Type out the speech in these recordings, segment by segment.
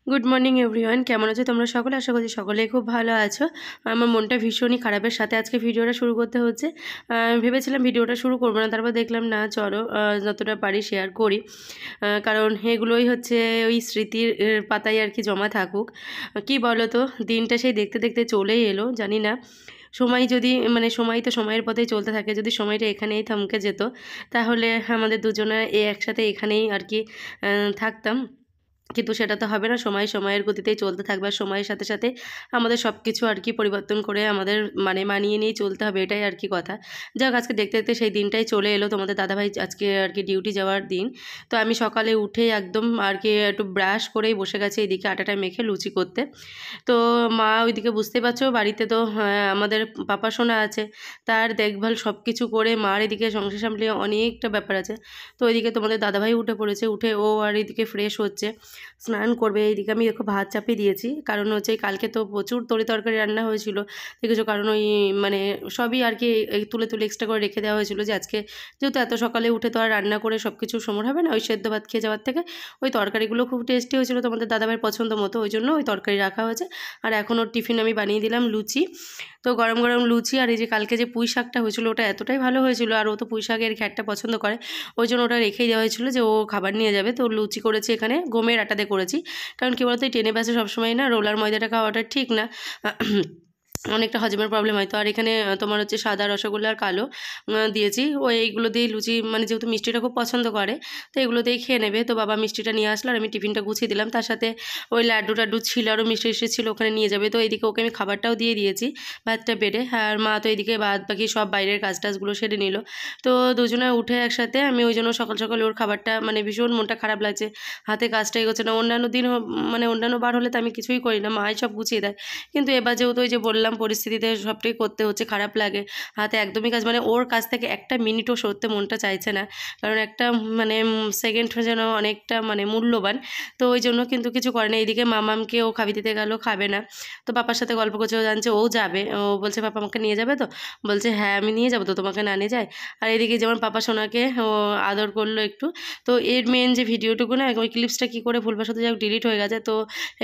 Good morning everyone, কেমন আছো তোমরা সকলে? আশা করছি সকলেই খুব ভালো আছো। আমার মনটা ভীষণই খারাপের সাথে আজকে ভিডিওটা শুরু করতে হচ্ছে। ভেবেছিলাম ভিডিওটা শুরু করবো না, তারপর দেখলাম না, চলো যতটা পারি শেয়ার করি। কারণ এগুলোই হচ্ছে ওই স্মৃতির পাতায় আর কি জমা থাকুক। কি বলো তো, দিনটা সেই দেখতে দেখতে চলেই এলো। জানি না সময় যদি সময় তো সময়ের পথেই চলতে থাকে, যদি সময়টা এখানেই থমকে যেত তাহলে আমাদের দুজনে একসাথে এখানেই আর কি থাকতাম। কিন্তু সেটা তো হবে না, সময় সময়ের গতিতেই চলতে থাকবে, আর সময়ের সাথে সাথে আমাদের সব কিছু আর কি পরিবর্তন করে আমাদের মানিয়ে নিয়েই চলতে হবে, এটাই আর কি কথা। যাক, আজকে দেখতে দেখতে সেই দিনটাই চলে এলো। তোমাদের দাদাভাই আজকে আর কি ডিউটি যাওয়ার দিন। তো আমি সকালে উঠে একদম আর কি একটু ব্রাশ করেই বসে গেছি এদিকে আটাটা মেখে লুচি করতে। তো মা ওইদিকে বুঝতে পারছো, বাড়িতে তো আমাদের পাপা সোনা আছে, তার দেখভাল সব কিছু করে মার এদিকে সংসার সামলিয়ে অনেকটা ব্যাপার আছে। তো ওইদিকে তোমাদের দাদাভাই উঠে পড়েছে, উঠে ও আর এদিকে ফ্রেশ হচ্ছে, স্নান করবে। এইদিকে আমি দেখো ভাত চাপিয়ে দিয়েছি, কারণ হচ্ছে কালকে তো প্রচুর তরকারি রান্না হয়েছিল দেখেছো, কারণ ওই সবই আর কি তুলে তুলে এক্সট্রা করে রেখে দেওয়া হয়েছিল, যে আজকে যেহেতু এত সকালে উঠে তো আর রান্না করে সব কিছু সময় হবে না, ওই সেদ্ধ ভাত খেয়ে যাওয়ার থেকে ওই তরকারিগুলো খুব টেস্টি হয়েছিল তোমাদের দাদাভাইয়ের পছন্দ মতো, ওই জন্য ওই তরকারি রাখা হয়েছে। আর এখন ওর টিফিন আমি বানিয়ে দিলাম লুচি। তো গরম গরম লুচি, আর এই যে কালকে যে পুঁই শাকটা হয়েছিল ওটা এতটাই ভালো হয়েছিল, আর ও তো পুঁই শাকের ঘ্যাটটা পছন্দ করে, ওই জন্য ওটা রেখেই দেওয়া হয়েছিল যে ও খাবার নিয়ে যাবে। তো লুচি করেছি এখানে গমের আটা দিয়ে করেছি, কারণ কি বলতো, এই টেনে বাসে সবসময় না রোলার ময়দাটা খাওয়াটা ঠিক না, অনেকটা হজমের প্রবলেম হয়। তো আর এখানে তোমার হচ্ছে সাদা রসগোল্লা আর কালো দিয়েছি, ও এইগুলো দিয়ে লুচি, যেহেতু মিষ্টিটা খুব পছন্দ করে তো এগুলো দিয়ে খেয়ে নেবে। তো বাবা মিষ্টিটা নিয়ে আসলো আর আমি টিফিনটা গুছিয়ে দিলাম, তার সাথে ওই লাড্ডু টাড্ডু ছিল, আরও মিষ্টি ছিল, ওখানে নিয়ে যাবে। তো এইদিকে ওকে আমি খাবারটাও দিয়ে দিয়েছি, ভাতটা বেড়ে। আর মা তো এইদিকে বাদ বাকি সব বাইরের কাজ টাজগুলো সেরে নিল। তো দুজনে উঠে একসাথে, আমি ওই জন্য সকাল সকাল ওর খাবারটা ভীষণ মনটা খারাপ লাগছে, হাতে কাজটা এগোচ্ছে না। অন্যান্য দিন অন্যান্য বার হলে তো আমি কিছুই করি না, মাই সব গুছিয়ে দেয়, কিন্তু এবার যেহেতু ওই যে বললাম পরিস্থিতিতে সবটাই করতে হচ্ছে, খারাপ লাগে, হাতে একদমই কাজ ওর কাছ থেকে একটা মিনিটও সরতে মনটা চাইছে না, কারণ একটা সেকেন্ড যেন অনেকটা মূল্যবান। তো ওই জন্য কিন্তু কিছু করে না। এইদিকে মামামকে ও খাবি দিতে গেল, খাবে না, তো পাপার সাথে গল্প করছে, ও জানছে ও যাবে, ও বলছে পাপা আমাকে নিয়ে যাবে, তো বলছে হ্যাঁ আমি নিয়ে যাবো, তো তোমাকে না নিয়ে যায়। আর এদিকে যেমন পাপা সোনাকে ও আদর করলো একটু। তো এর মেন যে ভিডিওটুকু না, ওই ক্লিপসটা কী করে ভুলবশত যাই ডিলিট হয়ে গেছে, তো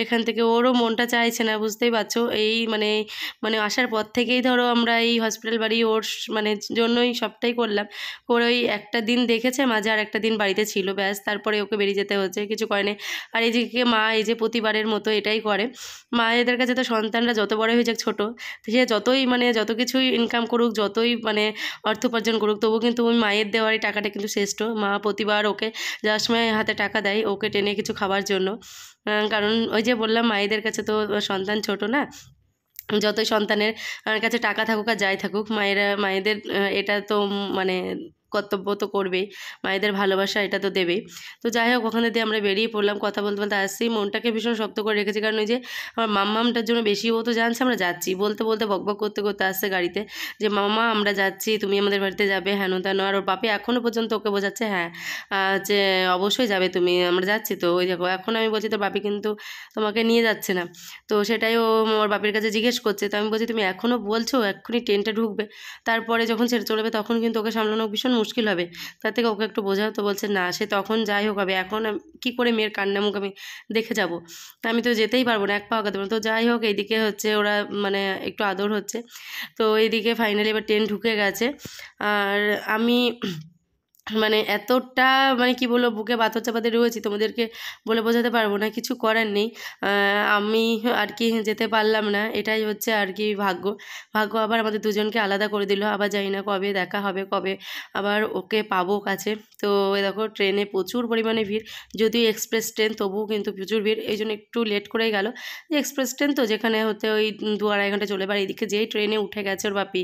এখান থেকে ওরও মনটা চাইছে না, বুঝতেই পারছো। এই আসার পর থেকেই ধরো আমরা এই হসপিটাল বাড়ি ওর জন্যই সবটাই করলাম, করে ওই একটা দিন দেখেছে মাঝে, আর একটা দিন বাড়িতে ছিল, ব্যাস, তারপরে ওকে বেরিয়ে যেতে হচ্ছে, কিছু করে না। আর এইদিকে মা এই যে প্রতিবারের মতো এটাই করে, মায়েদের কাছে তো সন্তানরা যত বড় হয়ে যাক ছোটো, সে যতই যত কিছুই ইনকাম করুক, যতই অর্থ উপার্জন করুক, তবু কিন্তু ওই মায়ের দেওয়ার এই টাকাটা কিন্তু শ্রেষ্ঠ। মা প্রতিবার ওকে যাওয়ার সময় হাতে টাকা দেয় ওকে টেনে কিছু খাবার জন্য, কারণ ওই যে বললাম মায়েদের কাছে তো সন্তান ছোট না, যতই সন্তানের কাছে টাকা থাকুক আর যাই থাকুক, মায়েদের এটা তো কর্তব্য তো করবেই, মায়েদের ভালোবাসা এটা তো দেবেই। তো যাই হোক, ওখানে দিয়ে আমরা বেরিয়ে পড়লাম, কথা বলতে বলতে আসছি, মনটাকে ভীষণ শক্ত করে রেখেছি, কারণ ওই যে আমার মাম্মামটার জন্য বেশি, ও তো জানছে আমরা যাচ্ছি, বলতে বলতে বকবক করতে করতে আসছে গাড়িতে, যে মামা আমরা যাচ্ছি, তুমি আমাদের বাড়িতে যাবে, হেন তেন। আর ওর বাপি এখনও পর্যন্ত ওকে বোঝাচ্ছে হ্যাঁ যে অবশ্যই যাবে তুমি, আমরা যাচ্ছি। তো ওই দেখো, এখন আমি বলছি তোর বাপি কিন্তু তোমাকে নিয়ে যাচ্ছে না, তো সেটাই ও ওর বাপির কাছে জিজ্ঞেস করছে। তো আমি বলছি তুমি এখনও বলছো, এক্ষুনি ট্রেনটা ঢুকবে, তারপরে যখন ছেড়ে চলবে তখন কিন্তু ওকে সামলানো ভীষণ মুশকিল হবে, তার থেকে ওকে একটু বোঝাও। তো বলছে না, সে তখন যাই হোক হবে, এখন কী করে মেয়ের কান্না মুখ আমি দেখে যাব, আমি তো যেতেই পারবো না, এক পা আগাতে পারবো না। তো যাই হোক, এইদিকে হচ্ছে ওরা একটু আদর হচ্ছে। তো এইদিকে ফাইনালি এবার ট্রেন ঢুকে গেছে, আর আমি এতটা কি বলবো, বুকে পাথর চাপাতে রয়েছি, তোমাদেরকে বলে বোঝাতে পারবো না, কিছু করার নেই। আমি আর কি যেতে পারলাম না, এটাই হচ্ছে আর কি ভাগ্য। আবার আমাদের দুজনকে আলাদা করে দিল, আবার জানি না কবে দেখা হবে, কবে আবার ওকে পাবো কাছে। তো দেখো ট্রেনে প্রচুর পরিমাণে ভিড়, যদিও এক্সপ্রেস ট্রেন তবুও কিন্তু প্রচুর ভিড়, এই জন্য একটু লেট করেই গেল। যে এক্সপ্রেস ট্রেন তো যেখানে হতে ওই 2-2.5 ঘন্টা চলে, এবার এদিকে যেই ট্রেনে উঠে গেছে ওর বাপি,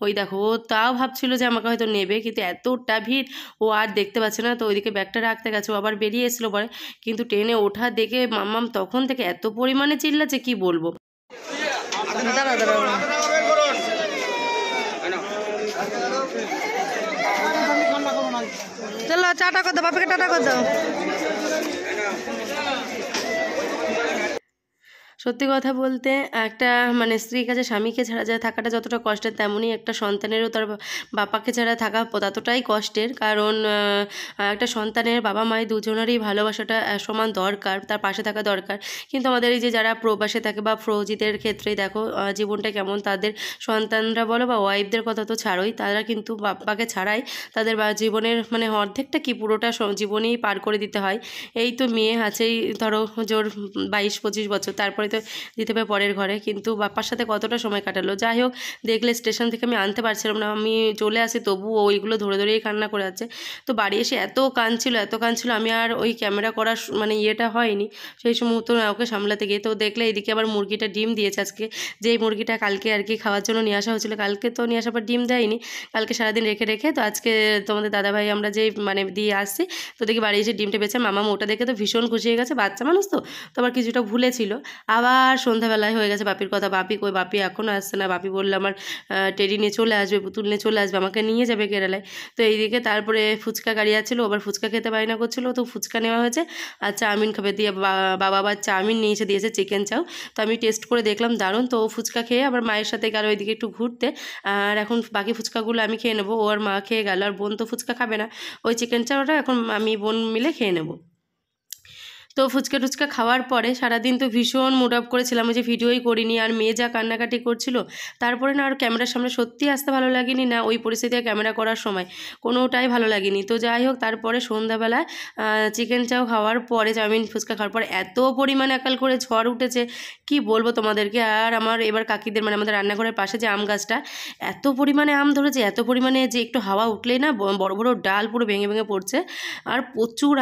ওই দেখো ও তাও ভাবছিল যে আমাকে হয়তো নেবে, কিন্তু এতটা ভিড় ও আর দেখতে পাচ্ছে না। তো ওইদিকে ব্যাগটা রাখতে গেছে, ও আবার বেরিয়ে এসলো পরে, কিন্তু ট্রেনে ওঠা দেখে মাম্মাম তখন থেকে এত পরিমাণে চিল্লাচ্ছে কি বলবো। চলো টাটা কর দাও, বাপিকে টাটা কর দাও। সত্যি কথা বলতে একটা মানে স্ত্রীর কাছে স্বামীকে ছাড়া যায় থাকাটা যতটা কষ্টের, তেমনই একটা সন্তানেরও তার বাবাকে ছাড়া থাকা ততটাই কষ্টের। কারণ একটা সন্তানের বাবা মায়ের দুজনেরই ভালোবাসাটা সমান দরকার, তার পাশে থাকা দরকার। কিন্তু আমাদের এই যে যারা প্রবাসে থাকে বা ফৌজিদের ক্ষেত্রেই দেখো জীবনটা কেমন, তাদের সন্তানরা বলো বা ওয়াইফদের কথা তো ছাড়োই, তারা কিন্তু বাবাকে ছাড়াই তাদের জীবনের মানে অর্ধেকটা কি পুরোটা জীবনেই পার করে দিতে হয়। এই তো মেয়ে আছেই ধরো জোর 22-25 বছর, তারপরে তো দিতে হবে পরের ঘরে, কিন্তু বাপ্পার সাথে কতটা সময় কাটালো। যাই হোক, দেখলে স্টেশন থেকে আমি আনতে পারছিলাম না, আমি চলে আসি তবুও ওইগুলো ধরে ধরেই কান্না করে যাচ্ছে। তো বাড়ি এসে এত কাঁদছিল, আমি আর ওই ক্যামেরা করার মানে ইয়েটা হয়নি সেই সময় তো ওকে সামলাতে গিয়ে। তো দেখলে এদিকে আবার মুরগিটা ডিম দিয়েছে আজকে, যেই মুরগিটা কালকে আর কি খাওয়ার জন্য নিয়ে আসা হয়েছিল, কালকে তো নিয়ে আসার পর ডিম দেয়নি, কালকে সারাদিন রেখে রেখে তো আজকে তোমাদের দাদাভাই আমরা যেই মানে দিয়ে আসছি, তো দেখি বাড়ি এসে ডিমটা বেছে মামা ওটা দেখে তো ভীষণ খুশি হয়ে গেছে, বাচ্চা মানুষ তো আবার কিছুটা ভুলেছিল। আবার সন্ধ্যাবেলায় হয়ে গেছে বাপির কথা, বাপি কই, বাপি এখনও আসছে না। বাপি বললো আমার টেডি নিয়ে চলে আসবে, পুতুল নিয়ে চলে আসবে, আমাকে নিয়ে যাবে কেরালায়। তো এইদিকে তারপরে ফুচকা গাড়ি আসছিলো, আবার ফুচকা খেতে বায়না করছিলো, তো ফুচকা নেওয়া হয়েছে আর চাউমিন খাবে দিয়ে বাবা আবার চাউমিন নিয়ে এসে দিয়েছে, চিকেন চাউ। তো আমি টেস্ট করে দেখলাম দারুণ। তো ও ফুচকা খেয়ে আবার মায়ের সাথে গেল ওইদিকে একটু ঘুরতে, আর এখন বাকি ফুচকাগুলো আমি খেয়ে নেবো, ও আর মা খেয়ে গেল, আর বোন তো ফুচকা খাবে না, ওই চিকেন চাউটা এখন আমি বোন মিলে খেয়ে নেবো। তো ফুচকা টুচকা খাওয়ার পরে সারাদিন তো ভীষণ মুড অফ করেছিলাম, ওই যে ভিডিওই করিনি, আর মেয়ে যা কান্নাকাটি করছিল, তারপরে না আর ক্যামেরার সামনে সত্যি আসতে ভালো লাগেনি, না ওই পরিস্থিতিতে ক্যামেরা করার সময় কোনোটাই ভালো লাগেনি। তো যাই হোক, তারপরে সন্ধ্যাবেলায় চিকেন চাও খাওয়ার পরে, চাউমিন ফুচকা খাওয়ার পরে এত পরিমাণে একাল করে ঝড় উঠেছে কি বলবো তোমাদেরকে। আর আমার এবার কাকিদের মানে আমাদের রান্নাঘরের পাশে যে আম গাছটা, এত পরিমাণে আম ধরেছে, এত পরিমাণে যে একটু হাওয়া উঠলেই না বড় বড় ডাল পুরো ভেঙে ভেঙে পড়ছে, আর প্রচুর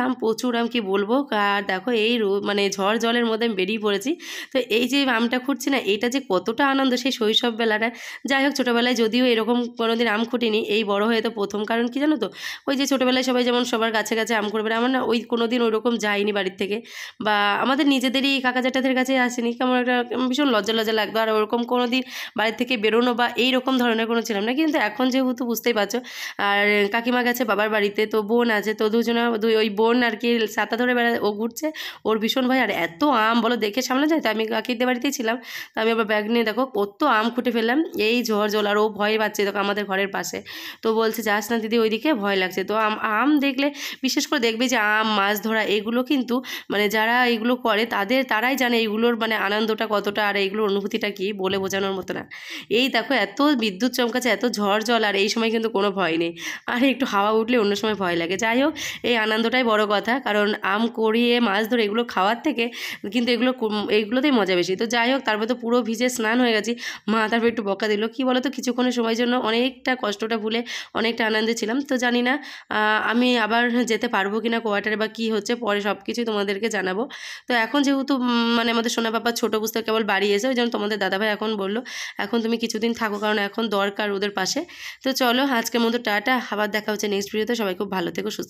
আম কি বলবো। আর দেখো এই মানে ঝড় জলের মধ্যে আমি বেরিয়ে পড়েছি। তো এই যে আমটা খুঁটছি না, এটা যে কতটা আনন্দ সেই শৈশব বেলাটা। যাই হোক, ছোটোবেলায় যদিও এরকম কোনোদিন আম খুঁটিনি, এই বড় হয়ে তো প্রথম। কারণ কি জানো তো, ওই যে ছোটোবেলায় সবাই যেমন সবার কাছে কাছে আম করবে, আমার না ওই কোনোদিন ওইরকম যাইনি বাড়ির থেকে, বা আমাদের নিজেদেরই কাকা জ্যাঠাদের কাছে আসেনি, কেমন একটা ভীষণ লজ্জা লজ্জা লাগতো, আর ওরকম কোনোদিন বাড়ির থেকে বেরোনো বা এইরকম ধরনের কোনো ছিলাম না। কিন্তু এখন যেহেতু বুঝতেই পারছো, আর কাকিমা গেছে বাবার বাড়িতে, তো বোন আছে, তো ওই বোন আর কি ছাতা ধরে ও ঘুরছে, ওর ভীষণ ভয়। আর এত আম বলো দেখে সামনে যায়, তো আমি কাকিদের বাড়িতেই ছিলাম, তো আমি আবার ব্যাগ নিয়ে দেখো কত আম খুঁটে ফেললাম এই ঝড় জল। আর ও ভয় পাচ্ছে, দেখো আমাদের ঘরের পাশে, তো বলছে যাস না দিদি ওইদিকে, ভয় লাগছে। তো আম দেখলে বিশেষ করে দেখবে যে আম মাছ ধরা এগুলো কিন্তু মানে যারা এইগুলো করে তারাই জানে এইগুলোর মানে আনন্দটা কতটা, আর এইগুলোর অনুভূতিটা কি বলে বোঝানোর মতো না। এই দেখো এত বিদ্যুৎ চমকাচ্ছে, এত ঝড় জল, আর এই সময় কিন্তু কোনো ভয় নেই, আর একটু হাওয়া উঠলে অন্য সময় ভয় লাগে। যাই হোক, এই আনন্দটাই বড় কথা, কারণ আম কুড়িয়ে মাছ ধরে এগুলো খাওয়ার থেকে কিন্তু এইগুলোতেই মজা বেশি। তো যাই হোক, তারপর তো পুরো ভিজে স্নান হয়ে গেছি, মা তারপর একটু বকা দিল, কি বলো তো, কিছুক্ষণের সময়ের জন্য অনেকটা কষ্টটা ভুলে অনেকটা আনন্দে ছিলাম। তো জানি না আমি আবার যেতে পারবো কিনা কোয়ার্টারে, বা কী হচ্ছে পরে সব কিছুই তোমাদেরকে জানাবো। তো এখন যেহেতু মানে আমাদের সোনা বাবার ছোটো বুঝতে কেবল বাড়ি এসে, ওই জন্য তোমাদের দাদাভাই এখন বললো এখন তুমি কিছুদিন থাকো, কারণ এখন দরকার ওদের পাশে। তো চলো আজকের মতো টাটা, আবার দেখা হচ্ছে নেক্সট ভিডিওতে। সবাই খুব ভালো থেকো, সুস্থ